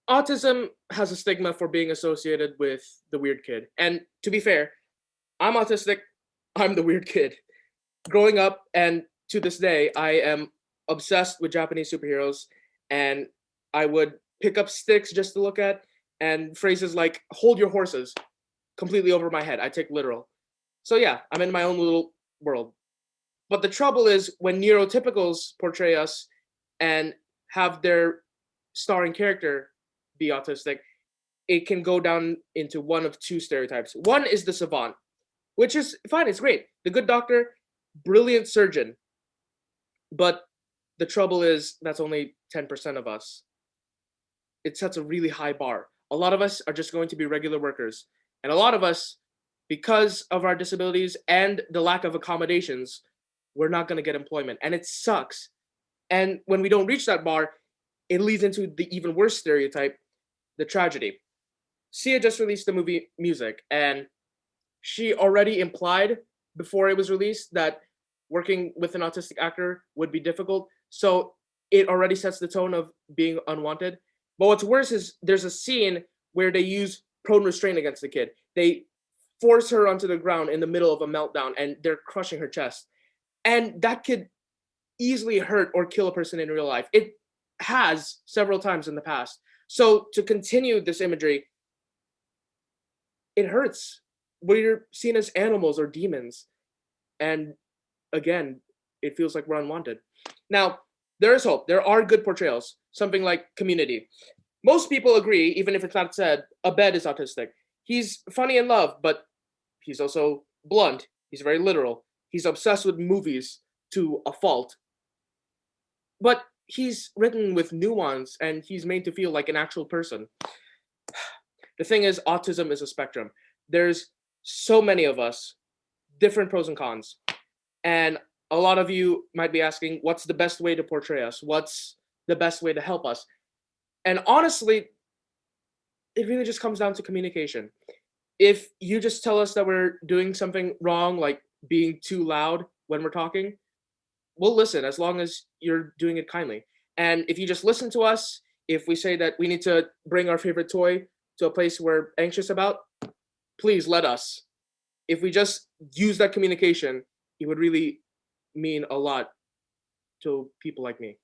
Autism has a stigma for being associated with the weird kid. And to be fair, I'm autistic, I'm the weird kid. Growing up and to this day, I am obsessed with Japanese superheroes, and I would pick up sticks just to look at, and phrases like hold your horses completely over my head. I take literal. So yeah, I'm in my own little world. But the trouble is when neurotypicals portray us and have their starring character be autistic, it can go down into one of two stereotypes. One is the savant, which is fine, it's great. The good doctor, brilliant surgeon. But the trouble is that's only 10% of us. It sets a really high bar. A lot of us are just going to be regular workers. And a lot of us, because of our disabilities and the lack of accommodations, we're not going to get employment. And it sucks. And when we don't reach that bar, it leads into the even worse stereotype, the tragedy. Sia just released the movie Music, and she already implied before it was released that working with an autistic actor would be difficult. So it already sets the tone of being unwanted. But what's worse is there's a scene where they use prone restraint against the kid. They force her onto the ground in the middle of a meltdown and they're crushing her chest. And that could easily hurt or kill a person in real life. It has several times in the past. So to continue this imagery, it hurts. We're seen as animals or demons. And again, it feels like we're unwanted. Now, there is hope. There are good portrayals, something like Community. Most people agree, even if it's not said, Abed is autistic. He's funny in love, but he's also blunt. He's very literal. He's obsessed with movies to a fault. But he's written with nuance and he's made to feel like an actual person. The thing is, autism is a spectrum. There's so many of us, different pros and cons. And a lot of you might be asking, what's the best way to portray us? What's the best way to help us? And honestly, it really just comes down to communication. If you just tell us that we're doing something wrong, like being too loud when we're talking, we'll listen as long as you're doing it kindly. And if you just listen to us, if we say that we need to bring our favorite toy to a place we're anxious about, please let us. If we just use that communication, it would really mean a lot to people like me.